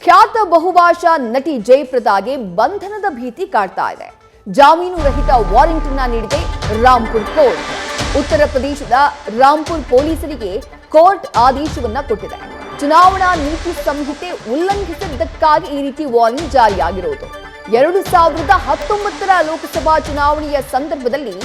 ಖ್ಯಾತ ಬಹುಭಾಷಾ ನಟಿ ಜಯಪ್ರದಾಗೆ ಬಂಧನದ ಭೀತಿ ಕಾಡ್ತಾ ಇದೆ. ಜಾಮೀನು ರಹಿತ ವಾರೆಂಟ್ ಅನ್ನ ನೀಡಿದೆ ರಾಂಪುರ್ ಕೋರ್ಟ್. ಉತ್ತರ ಪ್ರದೇಶದ ರಾಂಪುರ್ ಪೊಲೀಸರಿಗೆ ಕೋರ್ಟ್ ಆದೇಶವನ್ನ ಕೊಟ್ಟಿದೆ. ಚುನಾವಣಾ ನೀತಿ ಸಂಹಿತೆ ಉಲ್ಲಂಘಿಸಿದ್ದಕ್ಕಾಗಿ ಈ ರೀತಿ ವಾರೆಂಟ್ ಜಾರಿಯಾಗಿರುವುದು. 2019ರ ಲೋಕಸಭಾ ಚುನಾವಣೆಯ ಸಂದರ್ಭದಲ್ಲಿ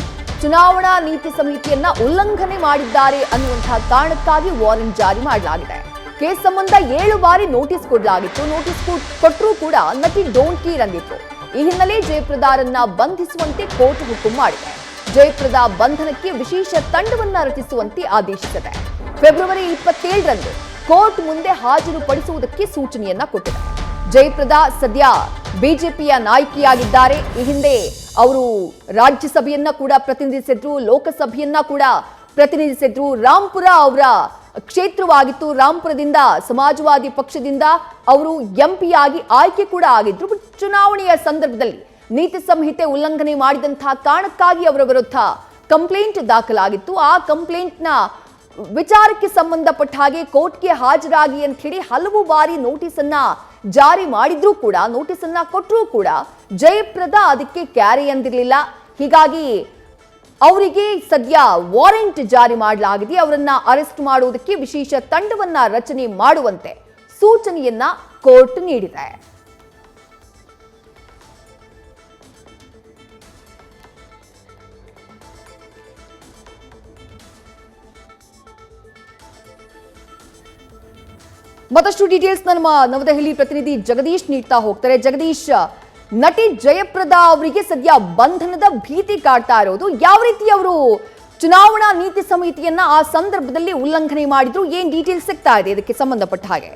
ಚುನಾವಣಾ ನೀತಿ ಸಂಹಿತೆಯನ್ನ ಉಲ್ಲಂಘನೆ ಮಾಡಿದ್ದಾರೆ ಅನ್ನುವಂತಹ ಕಾರಣಕ್ಕಾಗಿ ವಾರೆಂಟ್ ಜಾರಿ ಮಾಡಲಾಗಿದೆ. ಕೇಸ್ ಸಂಬಂಧ 7 ಬಾರಿ ನೋಟಿಸ್ ಕೊಡಲಾಗಿತ್ತು. ನೋಟಿಸ್ ಕೊಟ್ಟರೂ ಕೂಡ ನಟಿ ಡೋಂಟ್ ಕೇರ್ ಅಂದಿದ್ರು. ಈ ಹಿನ್ನೆಲೆ ಜಯಪ್ರದಾರನ್ನ ಬಂಧಿಸುವಂತೆ ಕೋರ್ಟ್ ಹುಕುಂ ಮಾಡಿದೆ. ಜಯಪ್ರದಾ ಬಂಧನಕ್ಕೆ ವಿಶೇಷ ತಂಡವನ್ನ ರಚಿಸುವಂತೆ ಆದೇಶಿಸಿದೆ. ಫೆಬ್ರವರಿ 27ರಂದು ಕೋರ್ಟ್ ಮುಂದೆ ಹಾಜರುಪಡಿಸುವುದಕ್ಕೆ ಸೂಚನೆಯನ್ನ ಕೊಟ್ಟಿದೆ. ಜಯಪ್ರದಾ ಸದ್ಯ ಬಿಜೆಪಿಯ ನಾಯಕಿಯಾಗಿದ್ದಾರೆ. ಈ ಹಿಂದೆ ಅವರು ರಾಜ್ಯಸಭೆಯನ್ನ ಕೂಡ ಪ್ರತಿನಿಧಿಸಿದ್ರು, ಲೋಕಸಭೆಯನ್ನ ಕೂಡ ಪ್ರತಿನಿಧಿಸಿದ್ರು. ರಾಂಪುರ ಅವರ ಕ್ಷೇತ್ರವಾಗಿತ್ತು. ರಾಂಪುರದಿಂದ ಸಮಾಜವಾದಿ ಪಕ್ಷದಿಂದ ಅವರು ಎಂಪಿಯಾಗಿ ಆಯ್ಕೆ ಕೂಡ ಆಗಿದ್ರು. ಚುನಾವಣೆಯ ಸಂದರ್ಭದಲ್ಲಿ ನೀತಿ ಸಂಹಿತೆ ಉಲ್ಲಂಘನೆ ಮಾಡಿದಂತಹ ಕಾರಣಕ್ಕಾಗಿ ಅವರ ವಿರುದ್ಧ ಕಂಪ್ಲೇಂಟ್ ದಾಖಲಾಗಿತ್ತು. ಆ ಕಂಪ್ಲೇಂಟ್ನ ವಿಚಾರಕ್ಕೆ ಸಂಬಂಧಪಟ್ಟ ಹಾಗೆ ಕೋರ್ಟ್ಗೆ ಹಾಜರಾಗಿ ಅಂತ ಹೇಳಿ ಹಲವು ಬಾರಿ ನೋಟಿಸ್ ಅನ್ನ ಜಾರಿ ಮಾಡಿದ್ರೂ ಕೂಡ, ನೋಟಿಸ್ ಅನ್ನ ಕೊಟ್ಟರೂ ಕೂಡ ಜಯಪ್ರದಾ ಅದಕ್ಕೆ ಕ್ಯಾರಿ ಅಂದಿರಲಿಲ್ಲ. ಹೀಗಾಗಿ ಅವರಿಗೆ ಸದ್ಯ ವಾರೆಂಟ್ ಜಾರಿ ಮಾಡಲಾಗಿದೆ. ಅವರನ್ನ ಅರೆಸ್ಟ್ ಮಾಡುವುದಕ್ಕೆ ವಿಶೇಷ ತಂಡವನ್ನ ರಚನೆ ಮಾಡುವಂತೆ ಸೂಚನೆಯನ್ನ ಕೋರ್ಟ್ ನೀಡಿದೆ. ಮತ್ತಷ್ಟು ಡೀಟೇಲ್ಸ್ ನಮ್ಮ ನವದೆಹಲಿ ಪ್ರತಿನಿಧಿ ಜಗದೀಶ್ ನೀಡ್ತಾ ಹೋಗ್ತಾರೆ. ಜಗದೀಶ್, ನಟಿ ಜಯಪ್ರದಾ ಅವರಿಗೆ ಸದ್ಯ ಬಂಧನದ ಭೀತಿ ಕಾಡ್ತಾ ಇರೋದು. ಯಾವ ರೀತಿ ಅವರು ಚುನಾವಣಾ ನೀತಿ ಸಂಹಿತೆಯನ್ನ ಆ ಸಂದರ್ಭದಲ್ಲಿ ಉಲ್ಲಂಘನೆ ಮಾಡಿದ್ರು, ಏನ್ ಡೀಟೇಲ್ಸ್ ಸಿಗ್ತಾ ಇದೆ ಇದಕ್ಕೆ ಸಂಬಂಧಪಟ್ಟ ಹಾಗೆ?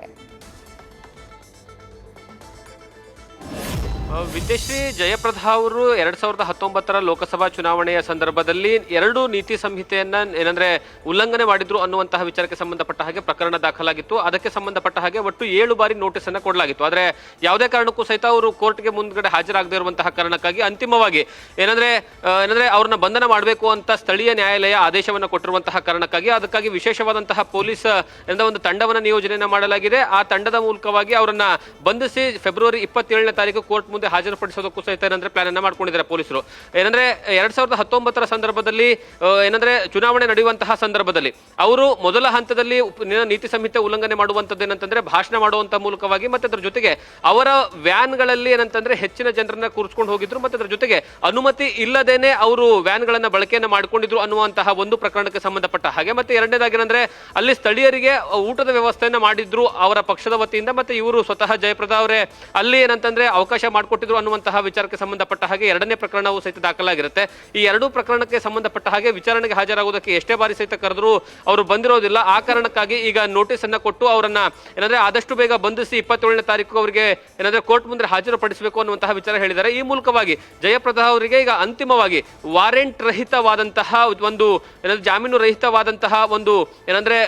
ವಿದ್ಯಶ್ರೀ, ಜಯಪ್ರದಾ ಅವರು 2019ರ ಲೋಕಸಭಾ ಚುನಾವಣೆಯ ಸಂದರ್ಭದಲ್ಲಿ 2 ನೀತಿ ಸಂಹಿತೆಯನ್ನ ಏನಂದ್ರೆ ಉಲ್ಲಂಘನೆ ಮಾಡಿದ್ರು ಅನ್ನುವಂತಹ ವಿಚಾರಕ್ಕೆ ಸಂಬಂಧಪಟ್ಟ ಹಾಗೆ ಪ್ರಕರಣ ದಾಖಲಾಗಿತ್ತು. ಅದಕ್ಕೆ ಸಂಬಂಧಪಟ್ಟ ಹಾಗೆ ಒಟ್ಟು 7 ಬಾರಿ ನೋಟಿಸ್ ಅನ್ನ ಕೊಡಲಾಗಿತ್ತು. ಆದ್ರೆ ಯಾವುದೇ ಕಾರಣಕ್ಕೂ ಸಹಿತ ಅವರು ಕೋರ್ಟ್ಗೆ ಮುಂದ್ಗಡೆ ಹಾಜರಾಗದೇ ಇರುವಂತಹ ಕಾರಣಕ್ಕಾಗಿ ಅಂತಿಮವಾಗಿ ಏನಂದ್ರೆ ಅವ್ರನ್ನ ಬಂಧನ ಮಾಡಬೇಕು ಅಂತ ಸ್ಥಳೀಯ ನ್ಯಾಯಾಲಯ ಆದೇಶವನ್ನ ಕೊಟ್ಟಿರುವಂತಹ ಕಾರಣಕ್ಕಾಗಿ ಅದಕ್ಕಾಗಿ ವಿಶೇಷವಾದಂತಹ ಪೊಲೀಸ್ ಒಂದು ತಂಡವನ್ನ ನಿಯೋಜನೆಯನ್ನ ಮಾಡಲಾಗಿದೆ. ಆ ತಂಡದ ಮೂಲಕವಾಗಿ ಅವರನ್ನ ಬಂಧಿಸಿ ಫೆಬ್ರವರಿ 27ನೇ ತಾರೀಕು ಕೋರ್ಟ್ ಮುಂದೆ ಹಾಜರುಪಡಿಸೋದಕ್ಕೂ ಸಹಿತ ಏನಂದ್ರೆ ಪ್ಲಾನ್ ಅನ್ನ ಮಾಡ್ಕೊಂಡಿದ್ದಾರೆ ಪೊಲೀಸರು. ಏನಂದ್ರೆ 2019ರ ಸಂದರ್ಭದಲ್ಲಿ ಏನಂದ್ರೆ ಚುನಾವಣೆ ನಡೆಯುವಂತಹ ಸಂದರ್ಭದಲ್ಲಿ ಅವರು ಮೊದಲ ಹಂತದಲ್ಲಿ ನೀತಿ ಸಂಹಿತೆ ಉಲ್ಲಂಘನೆ ಮಾಡುವಂತದ್ದು ಏನಂತಂದ್ರೆ ಭಾಷಣ ಮಾಡುವಂತ ಮೂಲಕವಾಗಿ ಮತ್ತೆ ಅದರ ಜೊತೆಗೆ ಅವರ ವ್ಯಾನ್ಗಳಲ್ಲಿ ಏನಂತಂದ್ರೆ ಹೆಚ್ಚಿನ ಜನರನ್ನ ಕೂರಿಸ್ಕೊಂಡು ಹೋಗಿದ್ರು. ಮತ್ತೆ ಅದರ ಜೊತೆಗೆ ಅನುಮತಿ ಇಲ್ಲದೇನೆ ಅವರು ವ್ಯಾನ್ಗಳನ್ನ ಬಳಕೆಯನ್ನ ಮಾಡ್ಕೊಂಡಿದ್ರು ಅನ್ನುವಂತಹ ಒಂದು ಪ್ರಕರಣಕ್ಕೆ ಸಂಬಂಧಪಟ್ಟ ಹಾಗೆ. ಮತ್ತೆ ಎರಡನೇದಾಗಿ ಏನಂದ್ರೆ ಅಲ್ಲಿ ಸ್ಥಳೀಯರಿಗೆ ಊಟದ ವ್ಯವಸ್ಥೆಯನ್ನ ಮಾಡಿದ್ರು ಅವರ ಪಕ್ಷದ ವತಿಯಿಂದ. ಮತ್ತೆ ಇವರು ಸ್ವತಃ ಜಯಪ್ರದಾ ಅವರೇ ಅಲ್ಲಿ ಏನಂತಂದ್ರೆ ಅವಕಾಶ ಮಾಡಿಕೊಟ್ಟಿದ್ರು ಅನ್ನುವಂತಹ ವಿಚಾರಕ್ಕೆ ಸಂಬಂಧಪಟ್ಟ ಹಾಗೆ 2ನೇ ಪ್ರಕರಣವು ಸಹಿತ ದಾಖಲಾಗಿರುತ್ತೆ. ಈ 2 ಪ್ರಕರಣಕ್ಕೆ ಸಂಬಂಧಪಟ್ಟ ಹಾಗೆ ವಿಚಾರಣೆಗೆ ಹಾಜರಾಗುವುದಕ್ಕೆ ಎಷ್ಟೇ ಬಾರಿ ಸಹಿತ ಕರೆದ್ರು ಅವರು ಬಂದಿರೋದಿಲ್ಲ. ಆ ಕಾರಣಕ್ಕಾಗಿ ಈಗ ನೋಟಿಸ್ ಅನ್ನ ಕೊಟ್ಟು ಅವರನ್ನ ಏನಂದ್ರೆ ಆದಷ್ಟು ಬೇಗ ಬಂಧಿಸಿ 27ನೇ ತಾರೀಕು ಅವರಿಗೆ ಏನಂದ್ರೆ ಕೋರ್ಟ್ ಮುಂದೆ ಹಾಜರುಪಡಿಸಬೇಕು ಅನ್ನುವಂತಹ ವಿಚಾರ ಹೇಳಿದ್ದಾರೆ. ಈ ಮೂಲಕವಾಗಿ ಜಯಪ್ರದಾ ಅವರಿಗೆ ಈಗ ಅಂತಿಮವಾಗಿ ವಾರೆಂಟ್ ರಹಿತವಾದಂತಹ ಒಂದು ಜಾಮೀನು ರಹಿತವಾದಂತಹ ಒಂದು ಏನಂದ್ರೆ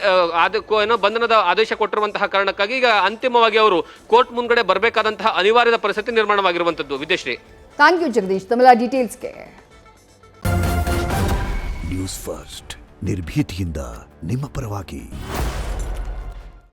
ಬಂಧನದ ಆದೇಶ ಕೊಟ್ಟಿರುವಂತಹ ಕಾರಣಕ್ಕಾಗಿ ಈಗ ಅಂತಿಮವಾಗಿ ಅವರು ಕೋರ್ಟ್ ಮುಂದ್ಗಡೆ ಬರಬೇಕಾದಂತಹ ಅನಿವಾರ್ಯದ ಪರಿಸ್ಥಿತಿ ನಿರ್ಮಾಣವಾಗಿರುವಂತದ್ದು. ವಿದ್ಯಶ್ರೀ, ಥ್ಯಾಂಕ್ ಯು ಜಗದೀಶ್ ತಮ್ಮೆಲ್ಲ ಡೀಟೇಲ್ಸ್ಗೆ. ನ್ಯೂಸ್ ಫಸ್ಟ್ ನಿರ್ಭೀತಿಯಿಂದ ನಿಮ್ಮ ಪರವಾಗಿ.